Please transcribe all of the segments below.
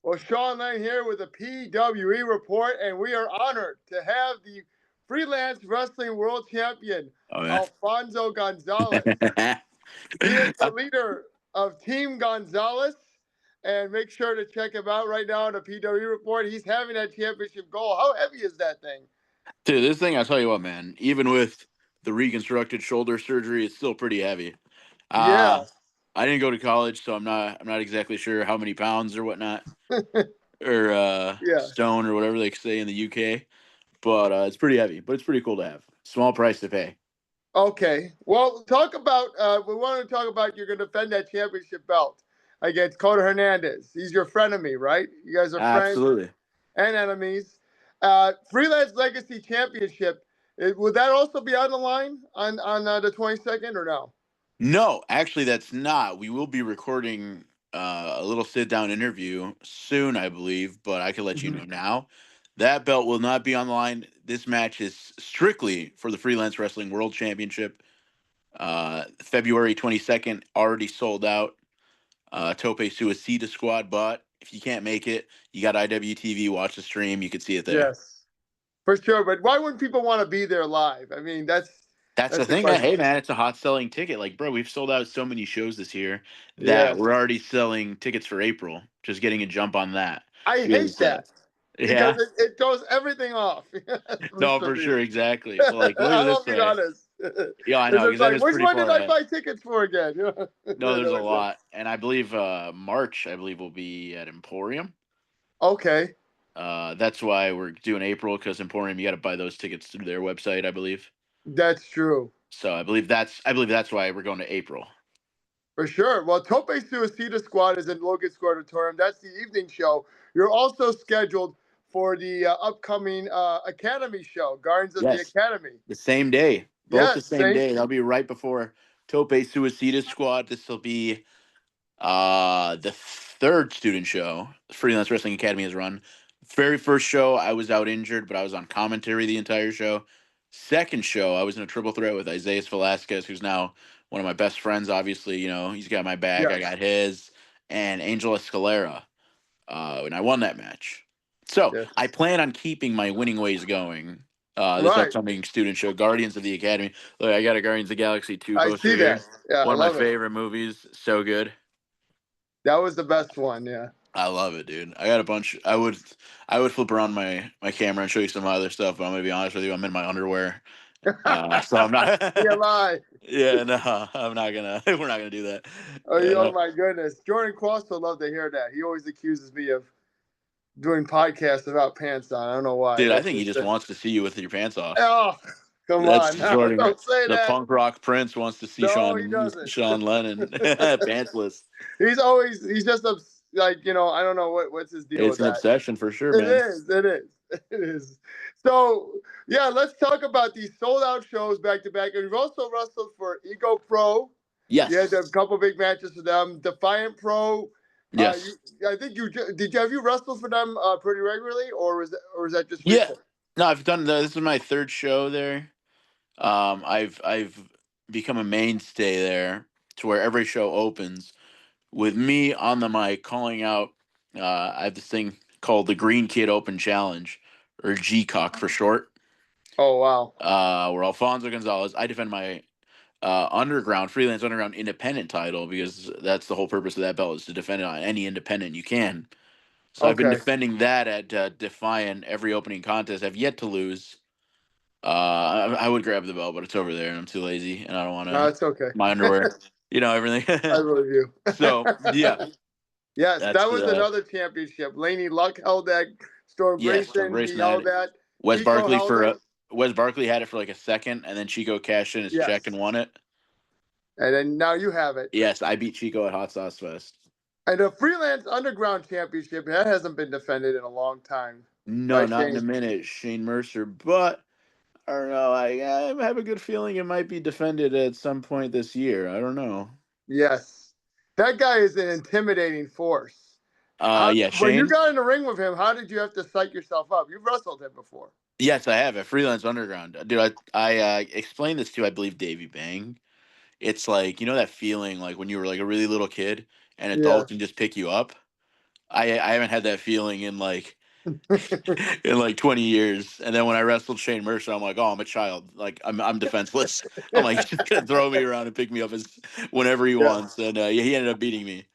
Well, Sean Lane here with the PWE Report, and we are honored to have the Freelance Wrestling World Champion, Oh, man. Alfonso Gonzalez. He is the leader of Team Gonzales, and make sure to check him out right now on the PWE Report. He's having that championship goal. How heavy is that thing? Dude, this thing, I'll tell you what, man, even with the reconstructed shoulder surgery, it's still pretty heavy. Yeah. I didn't go to college, so I'm not exactly sure how many pounds or whatnot, or Yeah. stone or whatever they say in the UK. But it's pretty heavy, but it's pretty cool to have. Small price to pay. Okay. Well, talk about, we want to talk about you're going to defend that championship belt against Koda Hernandez. He's your frenemy, right? You guys are friends Absolutely. and enemies. Freelance Legacy Championship, would that also be on the line on the 22nd or no? No, actually, that's not. We will be recording a little sit-down interview soon, I believe, but I can let you know now. That belt will not be on the line. This match is strictly for the Freelance Wrestling World Championship. February 22nd, already sold out. Tope Suicida Squad, but if you can't make it, you got IWTV, watch the stream. You can see it there. Yes, for sure. But why wouldn't people want to be there live? I mean, that's the thing. Hey, man, it's a hot selling ticket. Like, bro, we've sold out so many shows this year that we're already selling tickets for April. Just getting a jump on that. I hate that. Yeah, because it throws everything off. no, for sure, exactly. But like, look at this I'll be way. honest. Yeah, I know, It's because that like, is which pretty one far did I ahead. buy tickets for again? No, there's a lot, and I believe March, I believe, will be at Emporium. Okay. That's why we're doing April, because Emporium, you got to buy those tickets through their website, I believe. That's true. So I believe that's why we're going to April. For sure. Well, Tope Suicida Squad is in Logan Square Auditorium. That's the evening show. You're also scheduled for the upcoming Academy show, Guardians of the Academy. The same day. Both the same same. day. That'll be right before Tope Suicida Squad. This will be the third student show Freelance Wrestling Academy has run. Very first show, I was out injured, but I was on commentary the entire show. Second show, I was in a triple threat with Isias Velasquez, who's now one of my best friends. Obviously, you know, he's got my back. I got his, and Angel Escalera, and I won that match. So I plan on keeping my winning ways going. This upcoming student show, Guardians of the Academy. Look, I got a Guardians of the Galaxy 2 poster here. Yeah, one of my favorite movies. So good. That was the best one, yeah. I love it, dude. I got a bunch. I would flip around my camera and show you some other stuff, but I'm gonna be honest with you. I'm in my underwear, so I'm not. TMI. Yeah, no, I'm not gonna. We're not gonna do that. Oh my goodness, Jordan Cross would love to hear that. He always accuses me of doing podcasts without pants on. I don't know why. Dude, I think he just wants to see you with your pants off. Oh, come on. Jordan. Don't say the that. punk rock prince wants to see Sean Lennon pantsless. He's just like, you know, I don't know what's his deal. It's an obsession for sure, man. It is. So yeah, let's talk about these sold out shows back to back. And you've also wrestled for Ego Pro. Yes. You had a couple big matches for them. Defiant Pro. Yes. I think have you wrestled for them pretty regularly, or is that just recent? Yeah? No, I've done this is my third show there. I've become a mainstay there to where every show opens with me on the mic calling out. I have this thing called the Green Kid Open Challenge, or GCOC for short. Oh wow! Where Alfonso Gonzalez, I defend my freelance underground independent title, because that's the whole purpose of that belt, is to defend it on any independent you can. So I've been defending that at Defiant every opening contest. I've yet to lose. I would grab the belt, but it's over there, and I'm too lazy, and I don't want to. No, it's okay. My underwear, you know, everything. I believe you. So yeah. Yes, that was another championship. Laney Luck held that. Storm Grayson, he held that. Wes Barkley had it for like a second, and then Chico cashed in his check and won it. And then now you have it. Yes, I beat Chico at Hot Sauce Fest. And the Freelance Underground Championship, that hasn't been defended in a long time. No, not in a minute. Shane Mercer, but I don't know. I have a good feeling it might be defended at some point this year. I don't know. Yes. That guy is an intimidating force. Yeah, Shane. When you got in the ring with him, how did you have to psych yourself up? You've wrestled him before. Yes, I have at Freelance Underground. Dude, I explained this to, I believe, Davey Bang. It's like, you know that feeling like when you were like a really little kid and adults can just pick you up? I haven't had that feeling in like 20 years. And then when I wrestled Shane Mercer, I'm like, oh, I'm a child. Like I'm defenseless. I'm like, he's just gonna throw me around and pick me up whenever he Yeah. wants. And yeah, he ended up beating me.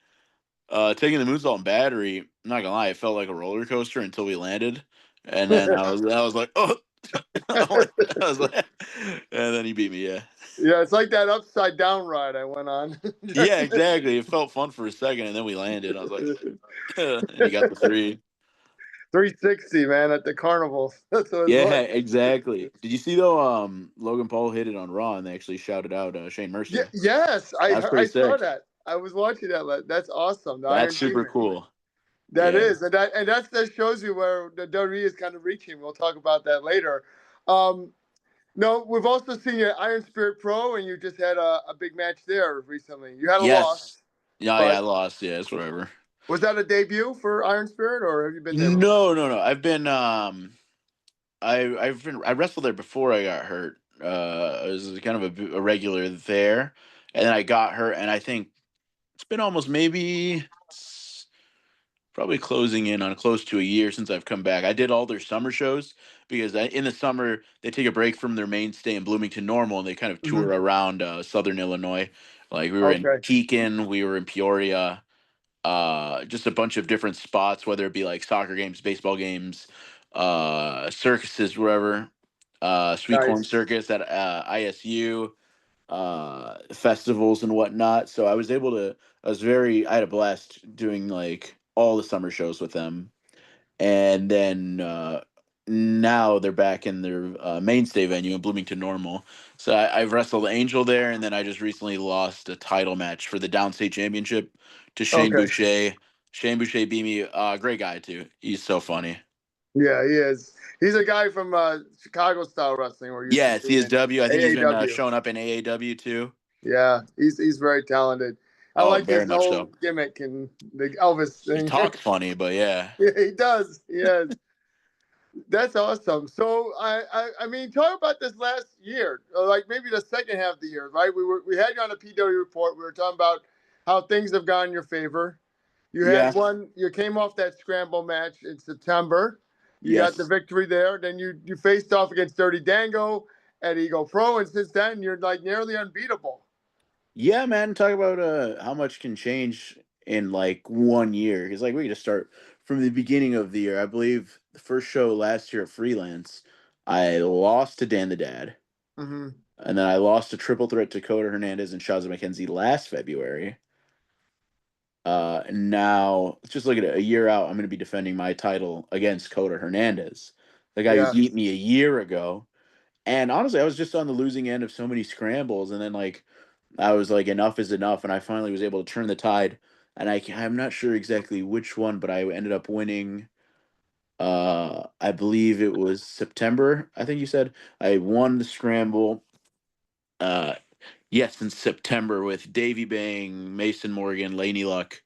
Taking the moonsault and battery, I'm not gonna lie, it felt like a roller coaster until we landed. And then I was like, oh, I was like, and then he beat me. Yeah. Yeah, it's like that upside down ride I went on. Yeah, exactly. It felt fun for a second, and then we landed. I was like, and he got the three. 360, man, at the carnivals. That's what it's Yeah, like. exactly. Did you see though? Logan Paul hit it on Raw, and they actually shouted out Shane Yeah, Mercer. yes, That's I pretty saw sick. that. I was watching that. That's awesome. The That's Iron super Demon. cool. That Yeah. is, that shows you where the WWE is kind of reaching. We'll talk about that later. Um, no, we've also seen you at Iron Spirit Pro, and you just had a big match there recently. You had a loss, Yes. Yeah, I but lost. Yeah, it's whatever. was that a debut for Iron Spirit, or have you been there before? No, no, no. I've been I wrestled there before I got hurt. I was kind of a regular there, and then I got hurt, and I think it's been almost maybe probably closing in on close to a year since I've come back. I did all their summer shows because in the summer they take a break from their mainstay in Bloomington Normal and they kind of tour Hmm. around Southern Illinois. Like we were in Okay, Pekin, we were in Peoria, just a bunch of different spots, whether it be like soccer games, baseball games, circuses, wherever. Sweet Corn nice. Circus at ISU, festivals and whatnot. So I had a blast doing like all the summer shows with them. And then now they're back in their mainstay venue in Bloomington Normal. So I've wrestled Angel there, and then I just recently lost a title match for the Downstate Championship to Shane Okay, Boucher. Shane Boucher beat me. Great guy too. He's so funny. yeah, he is. He's a guy from Chicago style wrestling we're used to Yeah, seeing in CSW. I think he's been AAW. showing up in AAW too. Yeah, he's very talented. I Oh, like very his much so. whole gimmick and the Elvis He thing. talks funny, but yeah. Yeah, he does. Yeah, that's awesome. So I mean, talk about this last year, like maybe the second half of the year, right? We had you on a PW report. We were talking about how things have gone in your favor. You had Yeah. one. You came off that scramble match in September. You got the Yes. victory there. Then you faced off against Dirty Dango at Eagle Pro, and since then you're like nearly unbeatable. Yeah, man. Talk about how much can change in like 1 year. Because like we could just start from the beginning of the year. I believe the first show last year at Freelance, I lost to Dan the Dad, Hmm. and then I lost a triple threat to Koda Hernandez and Shazza McKenzie last February. And now let's just look at it. A year out, I'm going to be defending my title against Koda Hernandez, the guy who Yeah. beat me a year ago. And honestly, I was just on the losing end of so many scrambles, and then like I was like, enough is enough, and I finally was able to turn the tide. And I'm not sure exactly which one, but I ended up winning. I believe it was September. I think you said I won the scramble. Uh, yes, in September with Davy Bang, Mason Morgan, Laney Luck,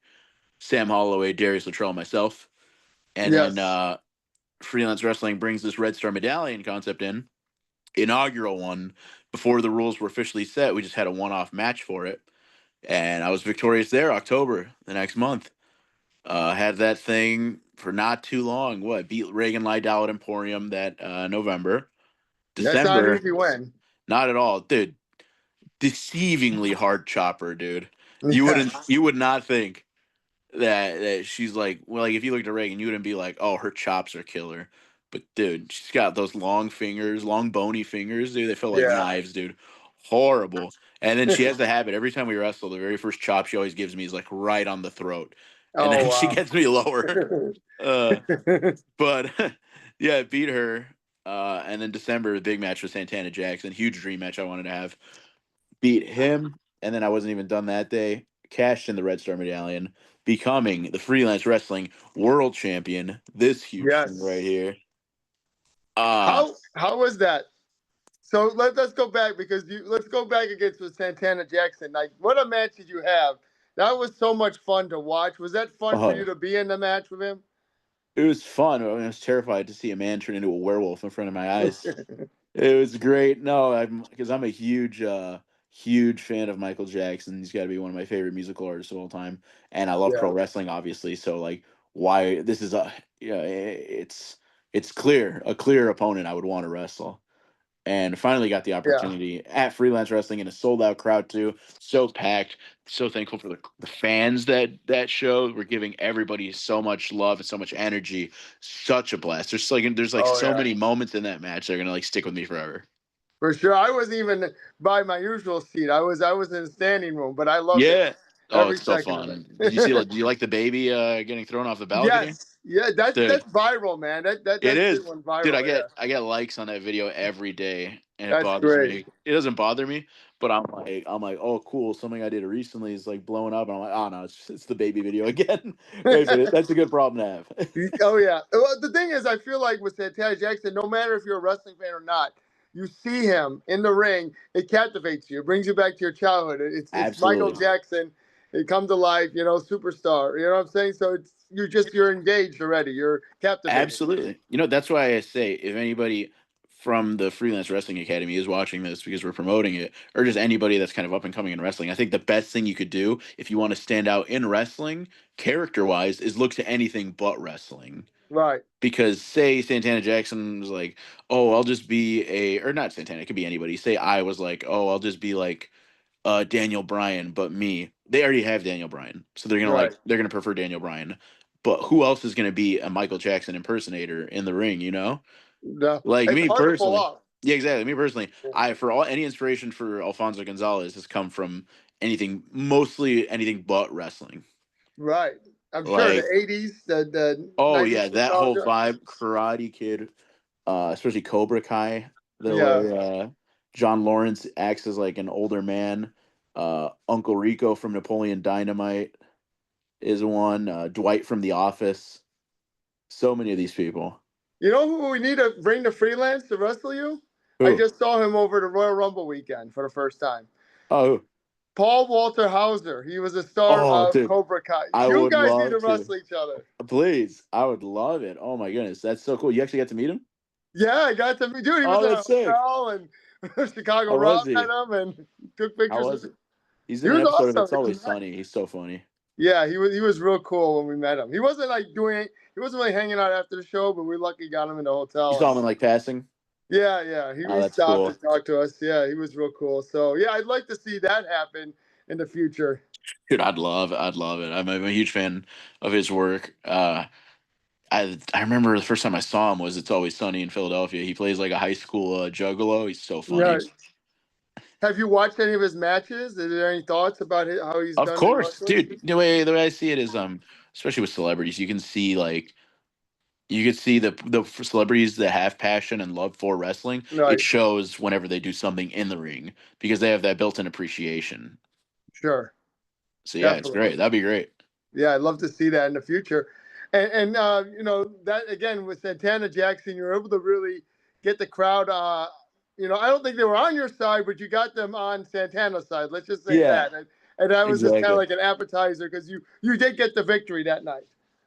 Sam Holloway, Darius Luttrell, myself, and then Yes. Freelance Wrestling brings this Red Star Medallion concept in, inaugural one before the rules were officially set. We just had a one-off match for it, and I was victorious there. October the next month, had that thing for not too long. What beat Reagan Lydell at Emporium that November, That's not an December. easy win. Not at all, dude. Deceivingly hard chopper, dude. Yes. You would not think that she's like, well, like if you looked at Reagan, you wouldn't be like, oh, her chops are killer. But dude, she's got those long fingers, long bony fingers, dude. They feel like Yeah. knives, dude. Horrible. And then she has the habit every time we wrestle, the very first chop she always gives me is like right on the throat, and Oh then she wow. gets me lower. Uh, but yeah, I beat her. And then December, the big match with Santana Jackson, huge dream match I wanted to have. Beat him, and then I wasn't even done that day. Cashed in the Red Star Medallion, becoming the Freelance Wrestling World Champion. This huge thing right Yes. here. Uh How was that? So let's go back because let's go back against with Santana Jackson. Like, what a match did you have? That was so much fun to watch. Was that fun for you oh, to be in the match with him? it was fun. I was terrified to see a man turn into a werewolf in front of my eyes. It was great. No, I'm a huge fan of Michael Jackson. He's got to be one of my favorite musical artists of all time, and I love Yeah. pro wrestling, obviously. So like why this is it's a clear opponent I would want to wrestle. And finally got the Yeah. opportunity at Freelance Wrestling in a sold out crowd too. So packed. So thankful for the fans that show. We're giving everybody so much love and so much energy. Such a blast. There's Oh so yeah. many moments in that match that are gonna like stick with me forever. For sure. I wasn't even by my usual seat. I was in the standing room, but I loved it. Yeah. Oh, Every it's so second of fun. it. Do you like the baby getting thrown off the balcony? Yes. Yeah, that's Dude, viral, man. it That shit is. went Dude, viral, yeah. I get likes on that video every day and it That's bothers great. me. It doesn't bother me, but I'm like, oh cool, something I did recently is like blowing up and I'm like, oh no, it's the baby video again. Right, but that's a good problem to have. Oh yeah. Well, the thing is, I feel like with Santana Jackson, no matter if you're a wrestling fan or not, you see him in the ring, it captivates you. It brings you back to your childhood. It's Michael Absolutely. Jackson. It come to life, superstar. You know what I'm saying? So you're engaged already. You're captivated. Absolutely. That's why I say if anybody from the Freelance Wrestling Academy is watching this because we're promoting it, or just anybody that's kind of up and coming in wrestling, I think the best thing you could do if you want to stand out in wrestling, character wise, is look to anything but wrestling. Right. Because say Santana Jackson was like, oh, I'll just be or not Santana, it could be anybody. Say I was like, oh, I'll just be like Daniel Bryan, but me. They already have Daniel Bryan, so Right. they're gonna prefer Daniel Bryan. But who else is gonna be a Michael Jackson impersonator in the ring? No, Like it's me hard to pull personally. off. Yeah, exactly. Me personally, I for all any inspiration for Alfonso Gonzalez has come from mostly anything but wrestling. Right. I'm sure the Like, '80s, the oh '90s yeah, that whole nostalgia. vibe, Karate Kid, especially Cobra Kai, the Yeah. way John Lawrence acts as like an older man. Uncle Rico from Napoleon Dynamite is one. Dwight from The Office. So many of these people. You know who we need to bring to Freelance to wrestle you? I Who? just saw him over the Royal Rumble weekend for the first time. Oh, Paul Walter Hauser. He was a star oh, of dude, Cobra Kai. I You would guys need to love to. wrestle each other. Please, I would love it. Oh my goodness, that's so cool. You actually got to meet him? Yeah, I got to meet. Dude, he was Oh, in a that's sick. hotel and Chicago How was Rob met he? him and took How pictures with was him. it? He's He in an was episode of awesome. It's He was Always nice. Sunny. He's so funny. Yeah, he was real cool when we met him. He wasn't like he wasn't really hanging out after the show, but we lucky got him in the You hotel saw and him in like passing. yeah, Oh, he that's stopped to cool. talk to us. Yeah, he was real cool. So yeah, I'd like to see that happen in the future. Dude, I'd love it. I'm a huge fan of his work. I remember the first time I saw him was It's Always Sunny in Philadelphia. He plays like a high school juggalo. He's so funny. Right. Have you watched any of his matches? Is there any thoughts about how he's Of done in course, wrestling? dude. The way I see it is, especially with celebrities, you can see the celebrities that have passion and love for wrestling. It Right. shows whenever they do something in the ring because they have that built-in appreciation. Sure. So yeah, it's Definitely. great. That'd be great. Yeah, I'd love to see that in the future. And that again with Santana Jackson, you're able to really get the crowd. I don't think they were on your side, but you got them on Santana's side. Let's just say Yeah, that. And that was just kind of exactly. like an appetizer because you did get the victory that night.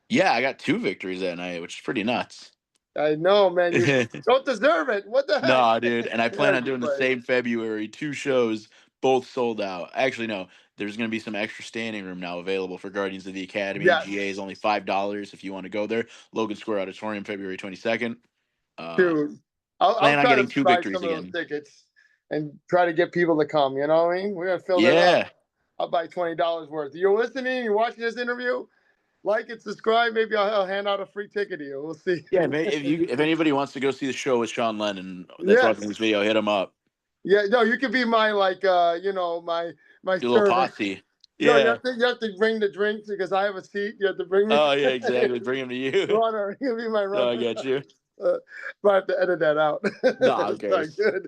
Yeah, I got 2 victories that night, which is pretty nuts. I know, man. You don't deserve it. What the heck? No, dude. And I plan Yeah, on doing the same February. 2 shows, both sold out. Actually, no. There's going to be some extra standing room now available for Guardians of the Academy. yes, GA is only $5 if you want to go there. Logan Square Auditorium, February 22nd. dude. I'll Plan on try to getting two buy victories some of those again. tickets and try to get people to come. You know what I mean? We're gonna fill that up. Yeah. I'll buy $20 worth. You're listening, you're watching this interview, like and subscribe. Maybe I'll hand out a free ticket to you. We'll see. Yeah, if anybody wants to go see the show with Sean Lennon that's watching this Yes. video, hit him up. Yeah, no, you can be my my Do a little servant. posse. No, Yeah. you have to bring the drinks because I have a seat. You have to bring me Oh yeah, exactly. Bring him to you. runner. You be my No, I runner. got you. But I have to edit that out. No, who That's not cares? good.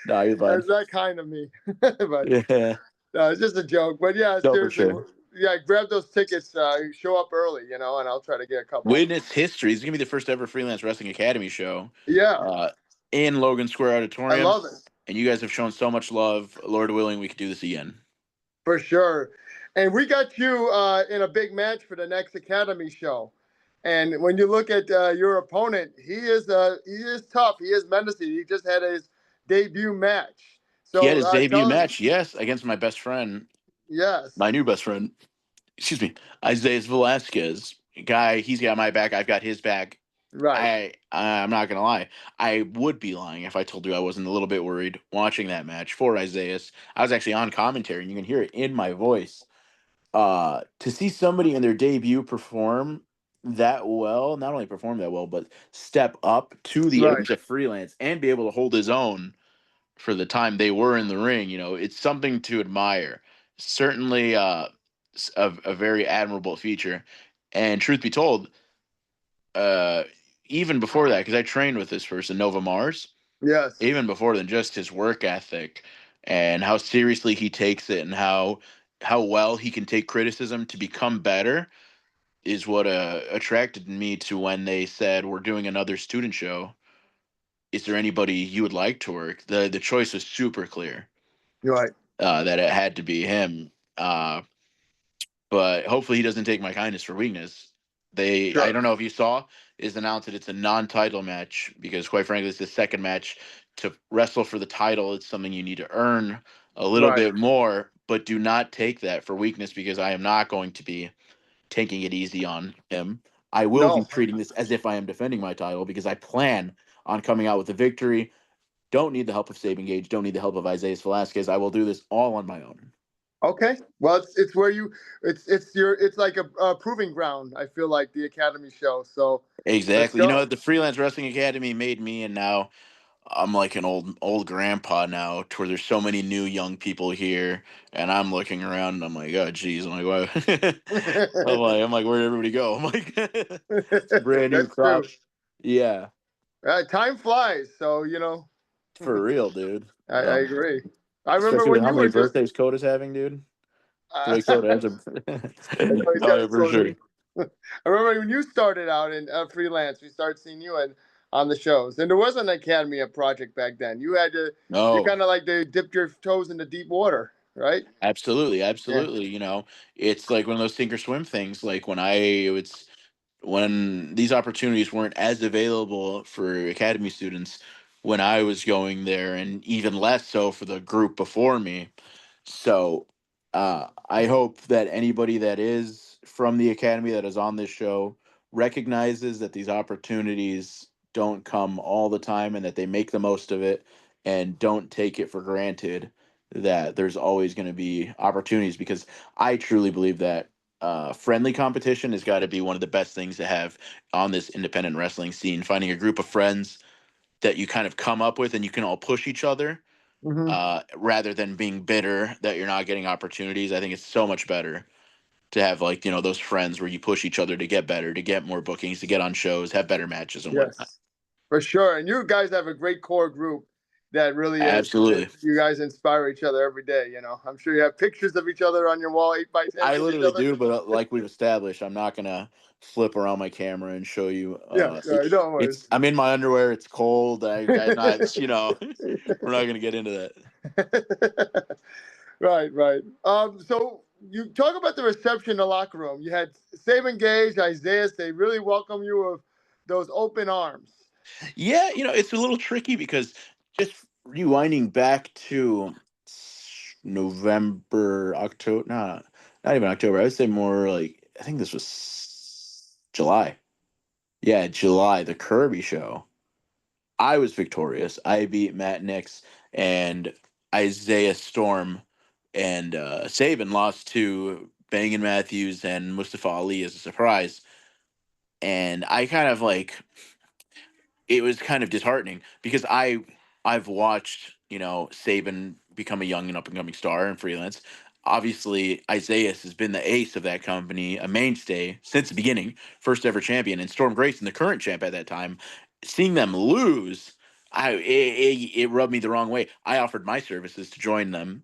No, you're fine. That's not kind of me. But Yeah. no, it's just a joke. But yeah, No, for seriously, sure. yeah, grab those tickets. Show up early, and I'll try to get a couple. Witness history. It's gonna be the first ever Freelance Wrestling Academy show Yeah, uh, in Logan Square I Auditorium. love it And you guys have shown so much love. Lord willing, we could do this again. for sure. And we got you in a big match for the next Academy show. And when you look at your opponent, he is tough. He is menacing. He just had his debut match. He had So his debut tell us, match, yes, against my yes, new best friend, excuse me, Isias Velasquez. guy. He's got my back. I've got his back. Right. I'm not gonna lie. I would be lying if I told you I wasn't a little bit worried watching that match for Isias. I was actually on commentary, and you can hear it in my voice. To see somebody in their debut perform that well, not only perform that well, but step up to the Right. age of freelance and be able to hold his own for the time they were in the ring, it's something to admire. Certainly a very admirable feature. And truth be told, uh, even before that, because I trained with this person, Nova Mars, Yes. even before than just his work ethic and how seriously he takes it and how well he can take criticism to become better is what attracted me to when they said we're doing another student show. Is there anybody you would like to work? The choice was super clear, Right. that it had to be him. Uh, but hopefully he doesn't take my kindness for weakness. I Sure. don't know if you saw, is announced that it's a non-title match because quite frankly it's the second match. To wrestle for the title, it's something you need to earn a little Right. bit more, but do not take that for weakness because I am not going to be taking it easy on him. I will be No. treating this as if I am defending my title because I plan on coming out with a victory. Don't need the help of Sabin Gage. Don't need the help of Isias Velasquez. I will do this all on my own. Okay. Well, it's where you it's like a proving ground. I feel like the Academy show. So let's Exactly. You know go. what? The Freelance Wrestling Academy made me, and now I'm like an old grandpa now, to where there's so many new young people here, and I'm looking around, and I'm like, oh, geez, I'm like, why? I'm like, where'd everybody go? I'm like, it's a brand new That's crop. true. Yeah, Time flies, so for real, dude. I agree. I remember Especially with when how you many were just. birthdays Koda's having, dude. Uh, Boy, Koda has a. I know he's got Oh, yeah, his for little. sure. I remember when you started out in freelance. We started seeing you on the shows, and there was an Academy project back then. You No, kind of like to dip your toes into deep water, right? absolutely, Yeah. absolutely. It's like one of those sink or swim things. Like when these opportunities weren't as available for academy students when I was going there, and even less so for the group before me. So I hope that anybody that is from the academy that is on this show recognizes that these opportunities don't come all the time and that they make the most of it and don't take it for granted that there's always going to be opportunities because I truly believe that friendly competition has got to be one of the best things to have on this independent wrestling scene. Finding a group of friends that you kind of come up with and you can all push each other, Hmm. rather than being bitter that you're not getting opportunities. I think it's so much better to have, like, those friends where you push each other to get better, to get more bookings, to get on shows, have better matches and whatnot. Yes, for sure. And you guys have a great core group that really is. Absolutely. You guys inspire each other every day. I'm sure you have pictures of each other on your wall, 8x10s I with each literally other. do, but like we've established, I'm not gonna flip around my camera and show you. Yeah, no worries. I'm in my underwear. It's cold. I'm not. We're not gonna get into that. Right, right. So you talk about the reception in the locker room. You had Sabin Gage, Isias. They really welcome you with those open arms. Yeah, it's a little tricky because just rewinding back to November, October, not even October. I would say more like, I think this was July. Yeah, July, the Kirby show. I was victorious. I beat Matt Nix and Isaiah Storm, and Sabin lost to Bangin Matthews and Mustafa Ali as a surprise. And I kind of like, it was kind of disheartening because I've watched, Saban become a young and up and coming star in freelance. Obviously, Isias has been the ace of that company, a mainstay since the beginning, first ever champion, and Storm Grayson, the current champ at that time. Seeing them lose, it rubbed me the wrong way. I offered my services to join them,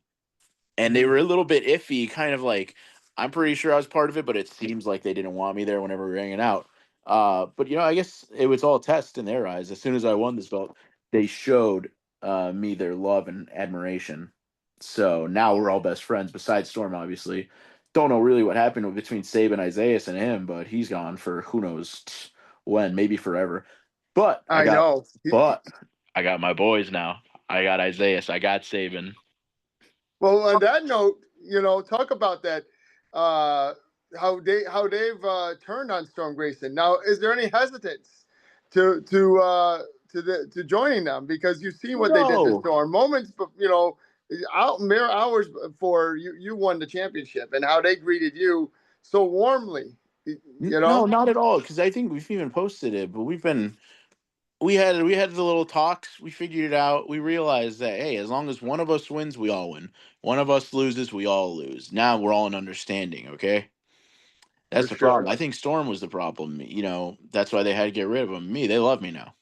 and they Mhm. were a little bit iffy, kind of like, I'm pretty sure I was part of it, but it seems like they didn't want me there whenever we were hanging out. But I guess it was all a test in their eyes. As soon as I won this belt, they showed me their love and admiration. So now we're all best friends. Besides Storm, obviously, don't know really what happened between Saban, Isaias, and him, but he's gone for who knows when, maybe forever. But I I got, know. but I got my boys now. I got Isaias. I got Saban. Well, on that note, talk about that. Uh, they've turned on Storm Grayson. Now, is there any hesitance to joining them, because you've seen what they did to No, Storm moments, but mere hours before you won the championship, and how they greeted you so warmly. no, not at all. Because I think we've even posted it, but we had the little talks. We figured it out. We realized that, hey, as long as one of us wins, we all win. One of us loses, we all lose. Now we're all in understanding. Okay, For that's the sure. problem. I think Storm was the problem. That's why they had to get rid of him. Me, they love me now.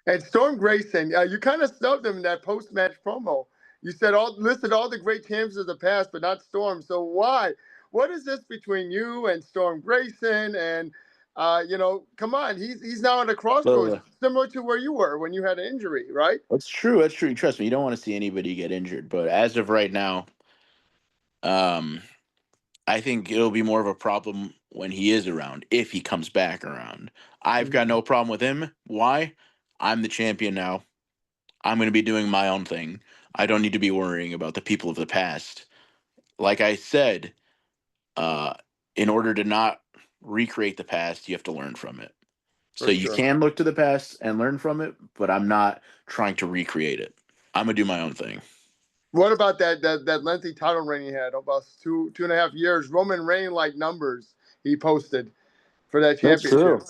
And Storm Grayson, you kind of snubbed him in that post-match promo. You said listed all the great champions of the past, but not Storm. So why? What is this between you and Storm Grayson? And come on, he's now at a crossroads, But similar to where you were when you had an injury, right? that's true. That's true. Trust me, you don't want to see anybody get injured. But as of right now, um, I think it'll be more of a problem when he is around, if he comes back around. I've got no problem with him. Why? I'm the champion now. I'm going to be doing my own thing. I don't need to be worrying about the people of the past. Like I said, uh, in order to not recreate the past, you have to learn from it. So For you sure. can look to the past and learn from it, but I'm not trying to recreate it. I'm gonna do my own thing. What about that lengthy title reign he had, about 2.5 years? Roman Reign like numbers he posted for that That's championship.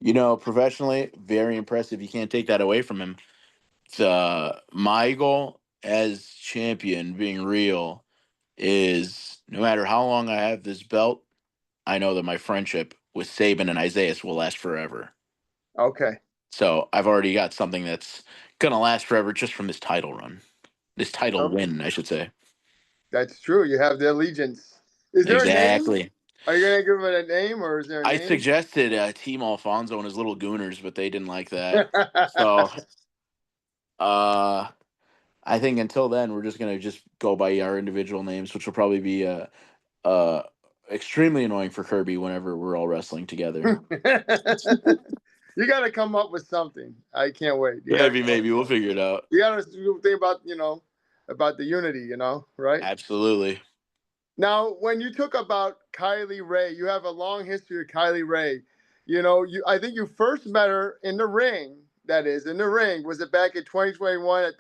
true. Professionally, very impressive. You can't take that away from him. My goal as champion, being real, is no matter how long I have this belt, I know that my friendship with Sabin and Isias will last forever. Okay. So I've already got something that's gonna last forever just from this title run, this title Okay. win, I should say. That's true. You have the allegiance. Is there a name? Exactly. Are you gonna give it a name, or is there a I name? suggested Team Alfonso and his little gooners, but they didn't like that. So uh, I think until then, we're just gonna just go by our individual names, which will probably be uh, extremely annoying for Kirby whenever we're all wrestling together. You got to come up with something. I can't wait. You got to Maybe we'll figure it out. you got to think about the unity. Right? Absolutely. Now, when you talk about Kylie Ray, you have a long history of Kylie Ray. I think you first met her in the ring. That is, in the ring. Was it back in 2021 at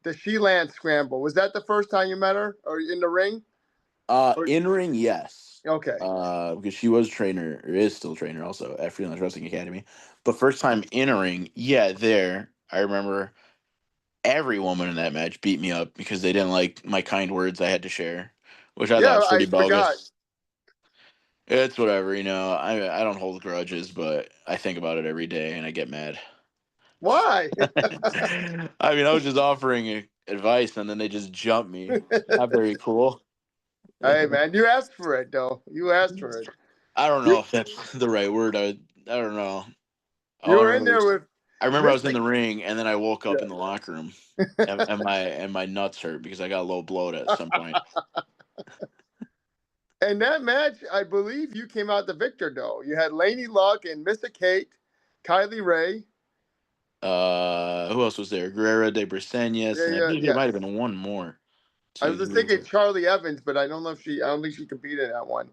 the Freelance Scramble? Was that the first time you met her, or in the ring? Or, In ring, yes. okay. Because she was trainer, or is still trainer also at Freelance Wrestling Academy. But first time in a ring, yeah, there. I remember every woman in that match beat me up because they didn't like my kind words I had to share, which I thought Yeah, was I pretty forgot. bogus. It's whatever, I don't hold grudges, but I think about it every day and I get mad. Why? I mean, I was just offering advice and then they just jumped me. Not very cool. Hey, man, you asked for it, though. You asked for it. I don't You, know if that's the right word. I don't know. you All I were in remember there is with I remember I was in Mystic. the ring and then I woke up in the Yeah. locker room and my nuts hurt because I got low bloat at some point. And that match, I believe you came out the victor, though. You had Laney Luck and Mr. Kate, Kylie Ray. Who else was there? Guerrera de Briseñas, Yeah, and I yeah, believe there yes. might have been one more I was too. just thinking Charlie Evans, but I don't know if I don't think she competed in that one.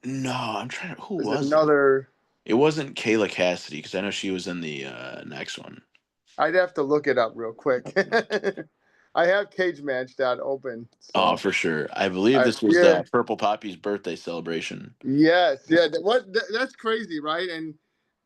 No, I'm trying to. Who There's was it? another. It wasn't Kayla Cassidy because I know she was in the next one. I'd have to look it up real quick. I have Cage Match dot open, Oh, so for sure. I believe this was yeah, Purple Poppy's birthday celebration. yes, yeah. That's crazy, right? And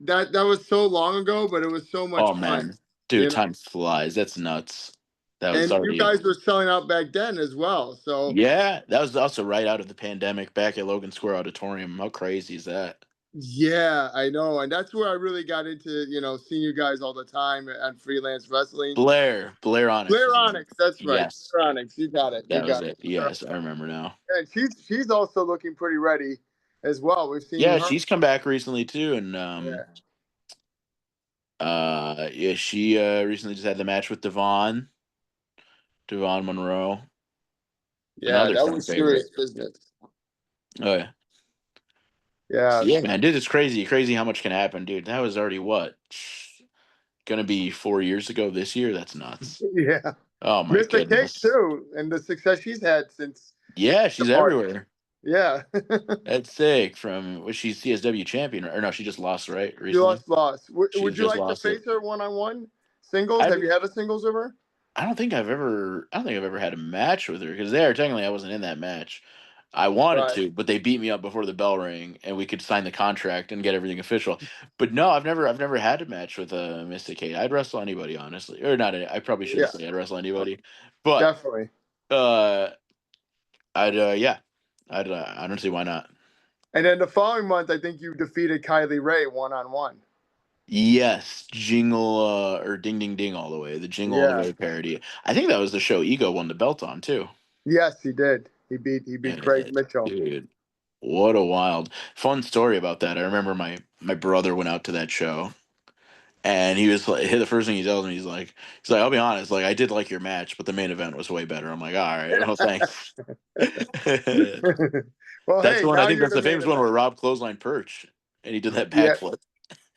that was so long ago, but it was so much Oh fun, man, dude, you know. time flies. That's nuts. That was And you already. guys were selling out back then as well, so Yeah, that was also right out of the pandemic back at Logan Square Auditorium. How crazy is that? yeah, I know, and that's where I really got into seeing you guys all the time at Freelance Wrestling. Blair Onyx Blair was his name. Onyx, that's right, Yes, Blair Onyx. You got it, you that was got it. it. Yes, I remember now. And she's also looking pretty ready as well. We've seen Yeah, her. she's come back recently too, and Yeah, yeah, she recently just had the match with Devon Monroe, yeah, another that fan was favorite. serious business. Oh yeah, Yeah, yeah, man, dude, it's crazy how much can happen, dude. That was already what gonna be 4 years ago this year. That's nuts. yeah. Oh my Mr. Cake goodness. too, and the success she's had since Yeah, the she's party. everywhere. Yeah. That's sick. Was she CSW champion or no? She just lost right You recently. lost. She Would you just like to lost it. face her 1-on-1 singles? I Have you had a singles with her? I don't think I've ever. I don't think I've ever had a match with her because there technically I wasn't in that match. I wanted Right. to, but they beat me up before the bell rang, and we could sign the contract and get everything official. But no, I've never had a match with a Mystic Kate. I'd wrestle anybody, honestly, or not. I probably shouldn't Yeah, say I'd wrestle anybody, but definitely. uh, yeah, I don't see why not. And then the following month, I think you defeated Kylie Ray 1-on-1. Yes, Jingle or Ding Ding Ding all the way, the Jingle all the Yeah. way parody. I think that was the show Ego won the belt on too. Yes, he did. He beat Craig Yeah, Mitchell. dude. What a wild, fun story about that. I remember my brother went out to that show, and he was like, the first thing he tells me, he's like, I'll be honest, like I did like your match, but the main event was way better. I'm like, all right, well, thanks. Well, That's hey, the one. I now think you're that's the the main famous one where event. Rob clothesline Perch, and he did that Yeah. backflip.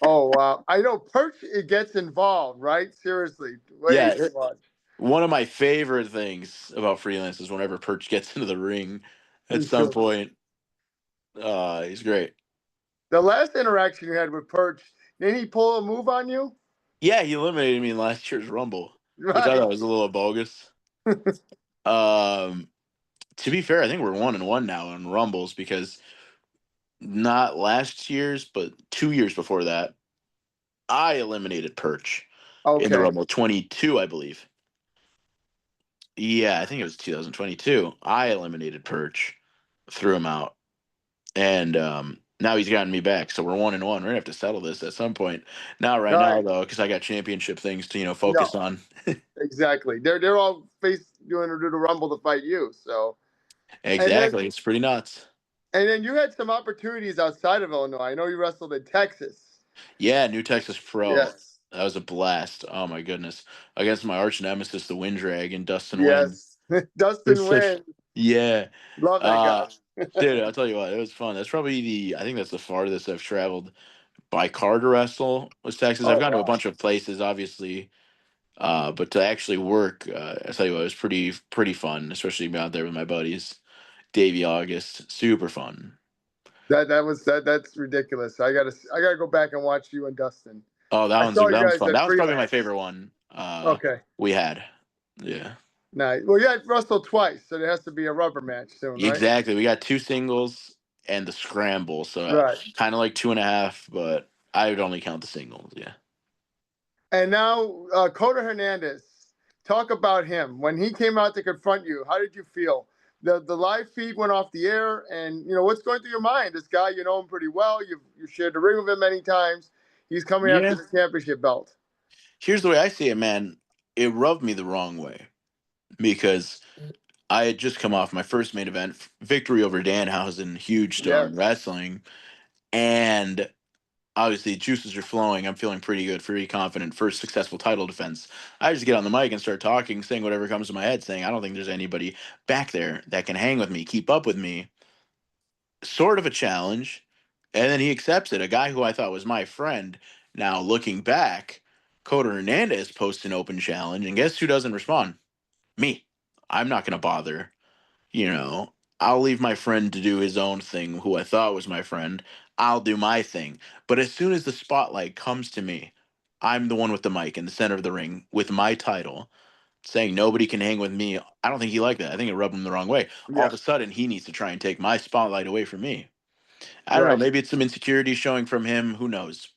Oh wow. I know Perch. It gets involved, right? Seriously, way Yeah, too much. one of my favorite things about Freelance is whenever Perch gets into the ring at He's some so good. point. He's great. The last interaction you had with Perch, didn't he pull a move on you? Yeah, he eliminated me in last year's Rumble, which I Right. thought was a little bogus. Um, to be fair, I think we're 1-1 now on Rumbles because not last year's, but 2 years before that, I eliminated Perch in the Okay. Rumble 22, I believe. Yeah, I think it was 2022. I eliminated Perch, threw him out, and now he's gotten me back. So we're 1-1. We're gonna have to settle this at some point. Not right now Right. though, because I got championship things to focus No. on. Exactly. They're all doing the Rumble to fight you. So and then Exactly, it's pretty nuts. and then you had some opportunities outside of Illinois. I know you wrestled in Texas. Yeah, New Texas Pro. Yes. That was a blast. Oh my goodness. Against my arch nemesis, the Wind Dragon, Dustin Wynn. Yes. It was Dustin such Wynn. yeah. Love that Uh guy. dude, I'll tell you what, it was fun. That's probably I think that's the farthest I've traveled by car to wrestle was Texas. I've Oh gone to a wow. bunch of places, obviously. But to actually work, I tell you what, it was pretty fun, especially being out there with my buddies. Davey August, super fun. That's ridiculous. I gotta go back and watch you and Dustin. Oh, I saw you that one's guys fun. at That was probably my Freelance. favorite one. Okay. We had. Yeah. Nice. Well, you had Russell twice, so there has to be a rubber match soon, right? Exactly. We got two singles and the scramble, so Right. kind of like two and a half, but I would only count the singles. Yeah. And now Koda Hernandez. Talk about him. When he came out to confront you, how did you feel? The live feed went off the air, and what's going through your mind? This guy, you know him pretty well. You shared the ring with him many times. He's coming after Yeah. the championship belt. Here's the way I see it, man. It rubbed me the wrong way because I had just come off my first main event victory over Danhausen, huge star in Yes. wrestling, and obviously juices are flowing. I'm feeling pretty good, pretty confident. First successful title defense. I just get on the mic and start talking, saying whatever comes to my head, saying I don't think there's anybody back there that can hang with me, keep up with me. Sort of a challenge, and then he accepts it. A guy who I thought was my friend. Now looking back, Koda Hernandez posts an open challenge, and guess who doesn't respond? Me. I'm not gonna bother. You know, I'll leave my friend to do his own thing, who I thought was my friend. I'll do my thing. But as soon as the spotlight comes to me, I'm the one with the mic in the center of the ring with my title, saying nobody can hang with me. I don't think he liked that. I think it rubbed him the wrong way. All Yeah. of a sudden, he needs to try and take my spotlight away from me. I don't know. Right. Maybe it's some insecurity showing from him. Who knows?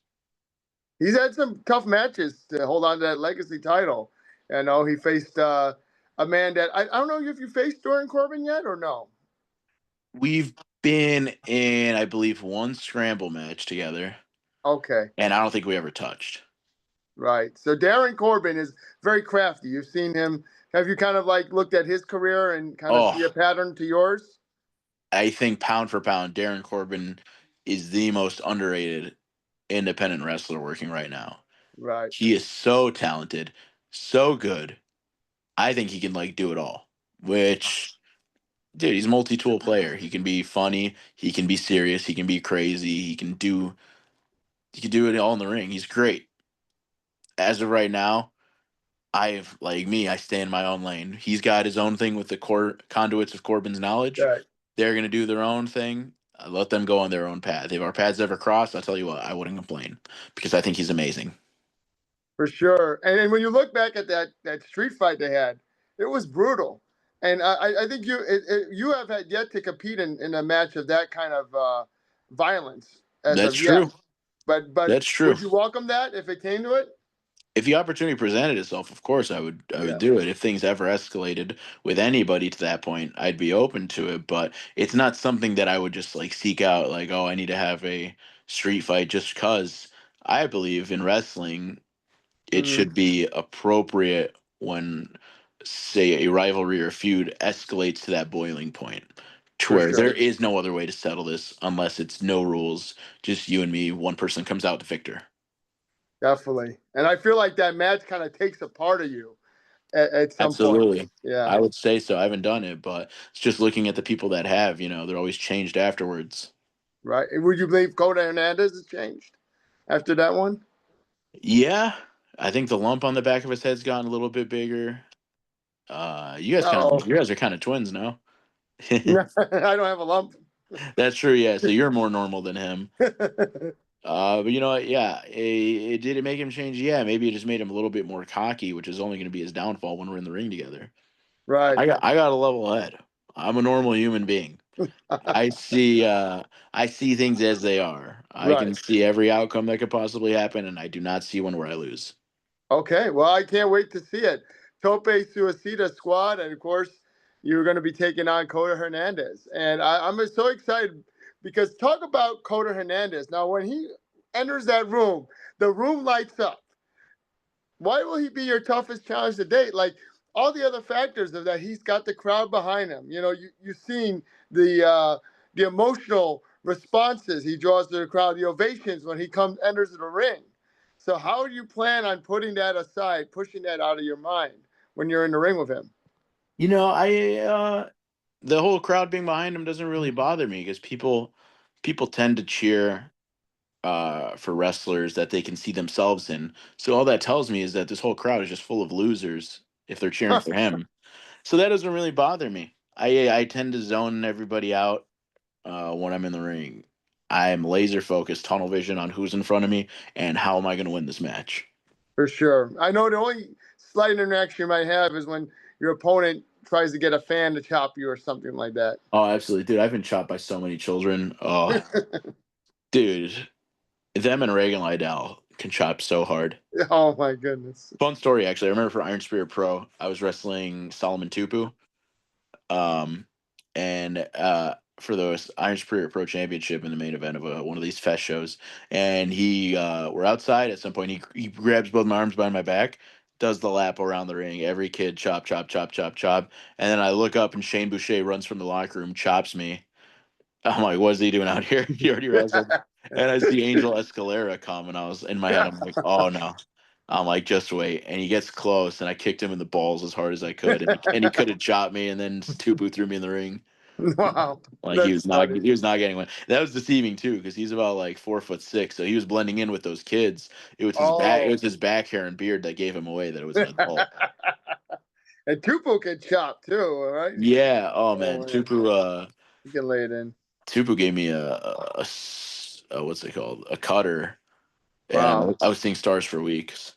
He's had some tough matches to hold on to that legacy title. I know he faced a man that I don't know if you faced Doran Corbin yet or no. We've been in, I believe, one scramble match together, Okay. and I don't think we ever touched. Right. So Darren Corbin is very crafty. You've seen him. Have you kind of like looked at his career and kind of see Oh, a pattern to yours? I think pound for pound, Darren Corbin is the most underrated independent wrestler working right now. Right. He is so talented, so good. I think he can like do it all. Which, dude, he's a multi-tool player. He can be funny. He can be serious. He can be crazy. He can do. He can do it all in the ring. He's great. As of right now, I stay in my own lane. He's got his own thing with the core conduits of Corbin's knowledge. Right. They're going to do their own thing. Let them go on their own path. If our paths ever cross, I'll tell you what, I wouldn't complain because I think he's amazing. For sure. And when you look back at that street fight they had, it was brutal. And I think you have had yet to compete in a match of that kind of violence as That's of yet. true. But That's true. would you welcome that if it came to it? If the opportunity presented itself, of course I would do it. If things ever escalated with anybody to that point, I'd be open to it. But it's not something that I would just like seek out, like, oh, I need to have a street fight just because. I believe in wrestling, it should be appropriate when, say, a rivalry or a feud escalates to that boiling point to For where sure. there is no other way to settle this unless it's no rules, just you and me, one person comes out the victor. Definitely. And I feel like that match kind of takes a part of you at some Absolutely. point. Yeah. I would say so. I haven't done it, but it's just looking at the people that have, they're always changed afterwards. Right. And would you believe Koda Hernandez has changed after that one? Yeah. I think the lump on the back of his head's gotten a little bit bigger. You guys are kind of twins now. I don't have a lump. That's true, yeah. So you're more normal than him. But you know what? Yeah, did it make him change? Yeah, maybe it just made him a little bit more cocky, which is only going to be his downfall when we're in the ring together. Right. I got a level head. I'm a normal human being. I see things as they are. I can see every outcome that could possibly happen, and I do not see one where I lose. Okay, well, I can't wait to see it. Tope Suicida Squad, and of course, you're going to be taking on Koda Hernandez. And I'm so excited because talk about Koda Hernandez. Now, when he enters that room, the room lights up. Why will he be your toughest challenge to date? Like all the other factors of that, he's got the crowd behind him. You've seen the emotional responses he draws to the crowd, the ovations when he enters the ring. So how do you plan on putting that aside, pushing that out of your mind when you're in the ring with him? The whole crowd being behind him doesn't really bother me because people tend to cheer for wrestlers that they can see themselves in. So all that tells me is that this whole crowd is just full of losers if they're cheering for him. So that doesn't really bother me. I tend to zone everybody out when I'm in the ring. I'm laser focused, tunnel vision on who's in front of me and how am I going to win this match. For sure. I know the only slight interaction you might have is when your opponent tries to get a fan to chop you or something like that. Oh, absolutely. Dude, I've been chopped by so many children. Oh, dude. Them and Reagan Lydell can chop so hard. Oh, my goodness. Fun story, actually. I remember for Iron Spirit Pro, I was wrestling Solomon Tupu. And for the Iron Spirit Pro Championship in the main event of one of these fest shows. And we're outside at some point. He grabs both my arms behind my back, does the lap around the ring. Every kid chop, chop, chop, chop, chop. And then I look up and Shane Boucher runs from the locker room, chops me. I'm like, what's he doing out here? He already wrestled. And I see Angel Escalera come, and I was in my head, I'm like, oh no. I'm like, just wait. And he gets close, and I kicked him in the balls as hard as I could. And he could have chopped me, and then Tupu threw me in the ring. Wow. Like he was not getting one. That was deceiving too, because he's about like 4'6", so he was blending in with those kids. It was his back hair and beard that gave him away that it was an adult. And Tupu can chop too, right? Yeah. Oh man, Tupu. You can lay it in. Tupu gave me a what's it called? A cutter. Wow. And I was seeing stars for weeks.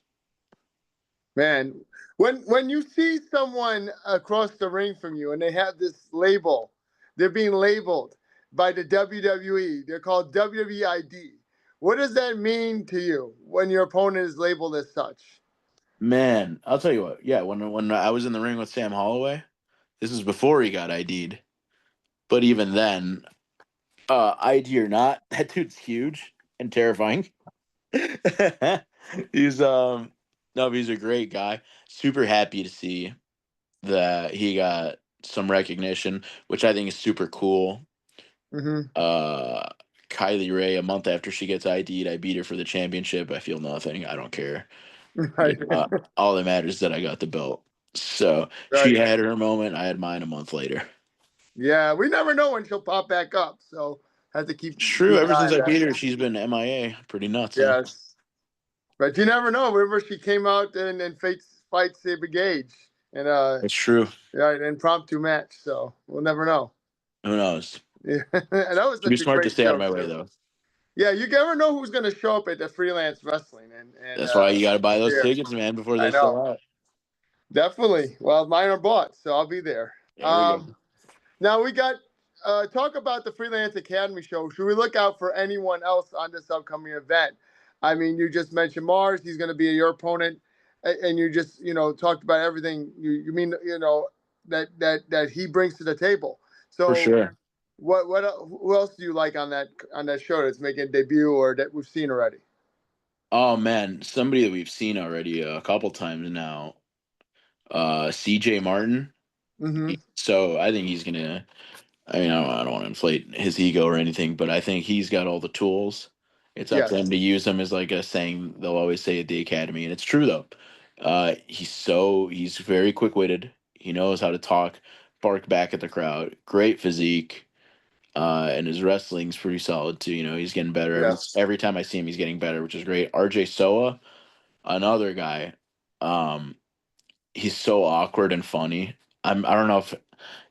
Man, when you see someone across the ring from you and they have this label, they're being labeled by the WWE. They're called WWEID. What does that mean to you when your opponent is labeled as such? Man, I'll tell you what. Yeah, when I was in the ring with Sam Holloway, this was before he got ID'd. But even then, ID or not, that dude's huge and terrifying. he's he's a great guy. Super happy to see that he got some recognition, which I think is super cool. Kylie Ray, a month after she gets ID'd, I beat her for the championship. I feel nothing. I don't care. Right. All that matters is that I got the belt. So she had her moment. I had mine a month later. Yeah, we never know when she'll pop back up. So have to keep. True. Ever since I beat her, she's been MIA. Pretty nuts. Yes. Huh? But you never know. Remember, she came out and fights Gage. And it's true. Yeah, an impromptu match. So we'll never know. Who knows? Yeah, and that was Should be such a smart to great stay out of show my way, too. though. Yeah, you never know who's going to show up at the freelance wrestling, and That's why you got to buy this those year. tickets, man, before I they know, sell out. definitely. Well, mine are bought, so I'll be there. There we go. Now we got talk about the Freelance Academy show. Should we look out for anyone else on this upcoming event? I mean, you just mentioned Mars. He's going to be your opponent, and you just talked about everything. You mean that he brings to the table. For So sure. who else do you like on that show that's making a debut or that we've seen already? Oh man, somebody that we've seen already a couple times now. CJ Martin. Mm-hmm. So I think he's gonna. I mean, I don't want to inflate his ego or anything, but I think he's got all the tools. It's up to Yes. him to use them, as like a saying they'll always say at the academy, and it's true though. He's very quick witted. He knows how to talk, bark back at the crowd. Great physique. And his wrestling's pretty solid too. He's getting better Yes. every time I see him. He's getting better, which is great. RJ Soa, another guy. Um, he's so awkward and funny. I don't know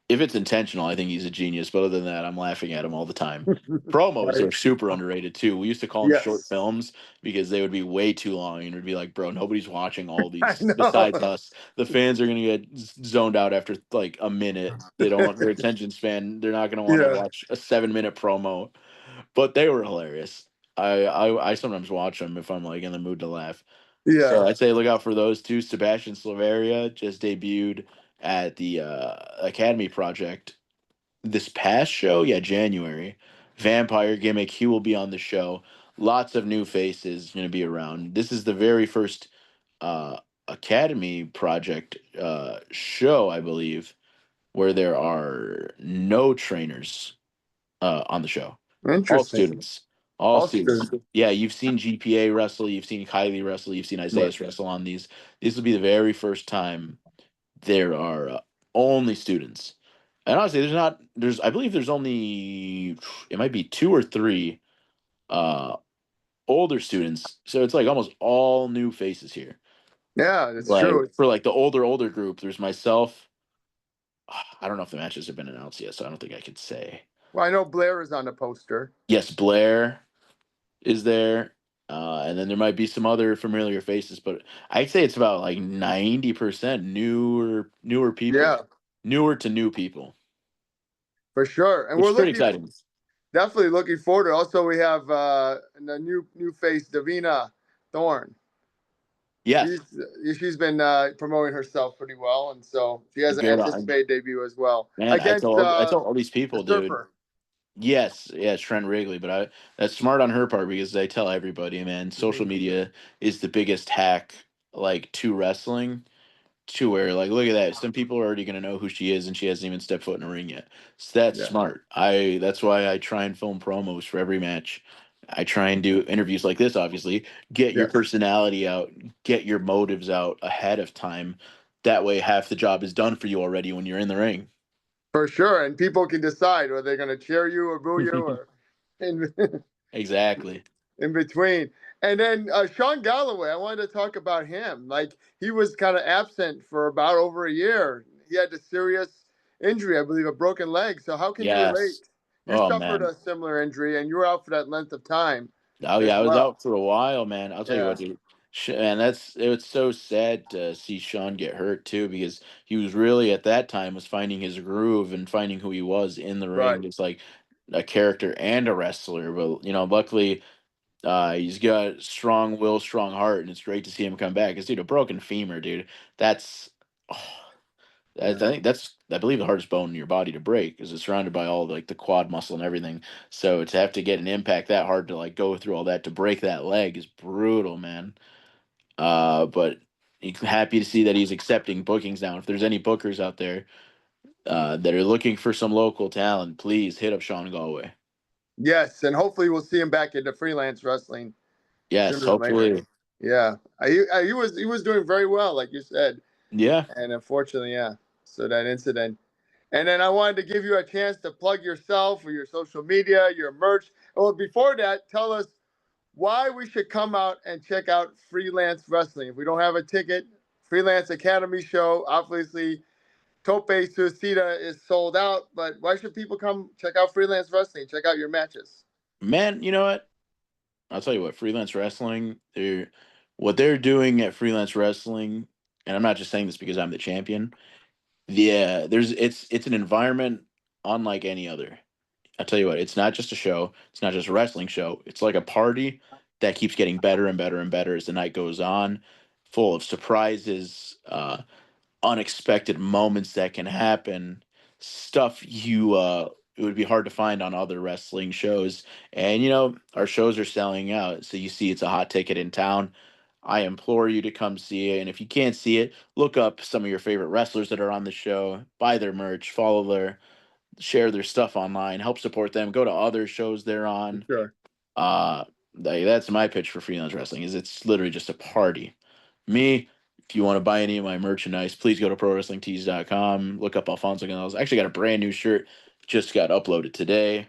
if it's intentional. I think he's a genius. But other than that, I'm laughing at him all the time. Promos Right. are super underrated too. We used to call them short Yes. films because they would be way too long, and it'd be like, bro, nobody's watching all I these besides know. us. The fans are gonna get zoned out after like a minute. They don't want their attention span. They're not gonna want to Yeah. watch a 7-minute promo. But they were hilarious. I sometimes watch them if I'm like in the mood to laugh. Yeah. So I'd say look out for those two. Sebastian Slaveria just debuted at the Academy Project this past show. Yeah, January. Vampire gimmick. He will be on the show. Lots of new faces going to be around. This is the very first uh, Academy Project show, I believe, where there are no trainers on the show. All Interesting. students. All students. Austin. Yeah, you've seen GPA wrestle, you've seen Kylie wrestle, you've seen Right. Isias wrestle on these. This will be the very first time there are only students. And honestly, I believe there's only, it might be 2 or 3 uh, older students. So it's like almost all new faces here. Yeah, that's Like true. for like the older group, there's myself. I don't know if the matches have been announced yet, so I don't think I could say. Well, I know Blair is on the poster. Yes, Blair is there. And then there might be some other familiar faces, but I'd say it's about like 90% newer people, Yeah, newer to new people, for sure. And which we're is pretty looking exciting. definitely looking forward to it. Also, we have the new face, Davina Thorne. Yes, She's been promoting herself pretty well, and so she has an good on anticipated debut as well man. against I tell all these the people, dude. surfer. Yes, yes, Trent Wrigley, but that's smart on her part because I tell everybody, man, social Mhm. media is the biggest hack like to wrestling. To where like look at that, some people are already going to know who she is and she hasn't even stepped foot in a ring yet. So that's Yeah, smart. That's why I try and film promos for every match. I try and do interviews like this, obviously. Get your yes, personality out, get your motives out ahead of time. That way half the job is done for you already when you're in the ring. for sure. And people can decide whether they're going to cheer you or boo you or in, Exactly. in between. And then Sean Galloway, I wanted to talk about him. Like he was kind of absent for about over a year. He had a serious injury, I believe, a broken leg. So how can you Yes. relate? You Oh suffered man. a similar injury, and you were out for that length of time Oh as yeah, I was well. out for a while, man. I'll tell you Yeah, what, dude. And it was so sad to see Sean get hurt too, because he was really at that time was finding his groove and finding who he was in the right. ring. It's like a character and a wrestler. But luckily, he's got strong will, strong heart, and it's great to see him come back. Cause dude, a broken femur, dude. That's oh, I Yeah, think I believe the hardest bone in your body to break because it's surrounded by all like the quad muscle and everything. So to have to get an impact that hard to like go through all that to break that leg is brutal, man. But happy to see that he's accepting bookings now. If there's any bookers out there that are looking for some local talent, please hit up Sean Galway. yes, and hopefully we'll see him back in the freelance wrestling Yes, sooner than later. hopefully. Yeah, he was doing very well, like you said, Yeah. and unfortunately, yeah. So that incident. And then I wanted to give you a chance to plug yourself or your social media, your merch. Well, before that, tell us why we should come out and check out Freelance Wrestling. If we don't have a ticket, Freelance Academy show, obviously Tope Suicida is sold out, but why should people come check out Freelance Wrestling? Check out your matches. Man, you know what? I'll tell you what, Freelance Wrestling, what they're doing at Freelance Wrestling, and I'm not just saying this because I'm the champion. Yeah, it's an environment unlike any other. I'll tell you what, it's not just a show, it's not just a wrestling show. It's like a party that keeps getting better and better and better as the night goes on, full of surprises, unexpected moments that can happen, stuff it would be hard to find on other wrestling shows. And our shows are selling out, so you see it's a hot ticket in town. I implore you to come see it, and if you can't see it, look up some of your favorite wrestlers that are on the show, buy their merch, follow share their stuff online, help support them, go to other shows they're on. Sure. uh that's my pitch for Freelance Wrestling, is it's literally just a party. Me, if you want to buy any of my merchandise, please go to prowrestlingtees.com. Look up Alfonso Gonzalez. I actually got a brand new shirt, just got uploaded today.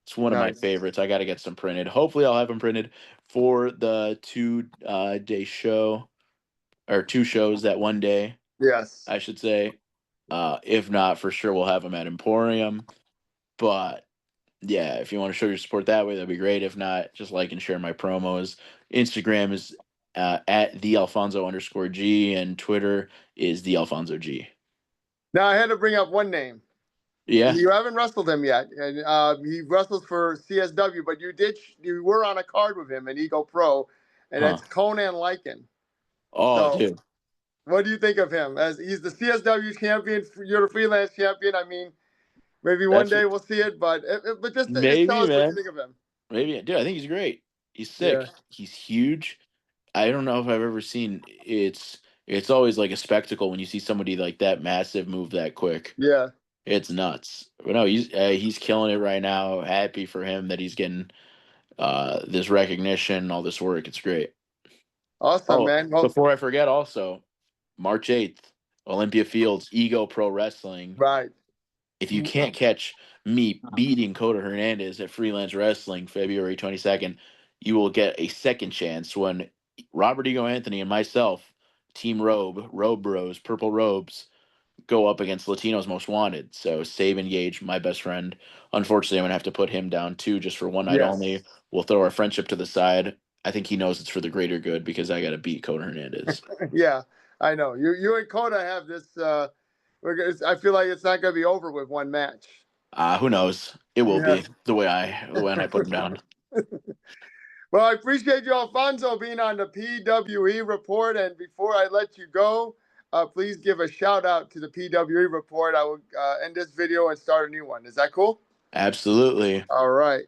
It's one of my Nice. favorites. I got to get some printed. Hopefully, I'll have them printed for the 2 day show, or 2 shows that one day, Yes. I should say. If not, for sure we'll have them at Emporium. But yeah, if you want to show your support that way, that'd be great. If not, just like and share my promos. Instagram is at the Alfonso_G, and Twitter is the Alfonso G. Now I had to bring up one name. Yeah. You haven't wrestled him yet, and he wrestles for CSW, but you were on a card with him in Ego Pro, and that's Conan Lycan. Oh, So, dude. what do you think of him? As he's the CSW champion, you're the Freelance champion. I mean, maybe one day we'll see it, but just maybe, tell us man. what you think of him. Maybe, dude. I think he's great. He's sick. Yeah. He's huge. I don't know if I've ever seen it's always like a spectacle when you see somebody like that massive move that quick. Yeah. It's nuts. But no, he's killing it right now. Happy for him that he's getting this recognition, all this work. It's great. Awesome, man. Well, before I forget, also March 8th, Olympia Fields, Ego Pro Wrestling. right. If you can't catch me beating Koda Hernandez at Freelance Wrestling February 22nd, you will get a second chance when Robert Ego Anthony and myself, Team Robe Bros, Purple Robes, go up against Latino's Most Wanted. So Sabin, Gage, my best friend. Unfortunately, I'm going to have to put him down too, just for one night only. We'll throw our friendship to the side. I think he knows it's for the greater good because I got to beat Koda Hernandez. Yeah, I know. You and Koda have this. I feel like it's not going to be over with one match. Who knows? It will be the way I put him down. Well, I appreciate you, Alfonso, being on the PWE Report. And before I let you go, please give a shout out to the PWE Report. I will end this video and start a new one. Is that cool? Absolutely. All right.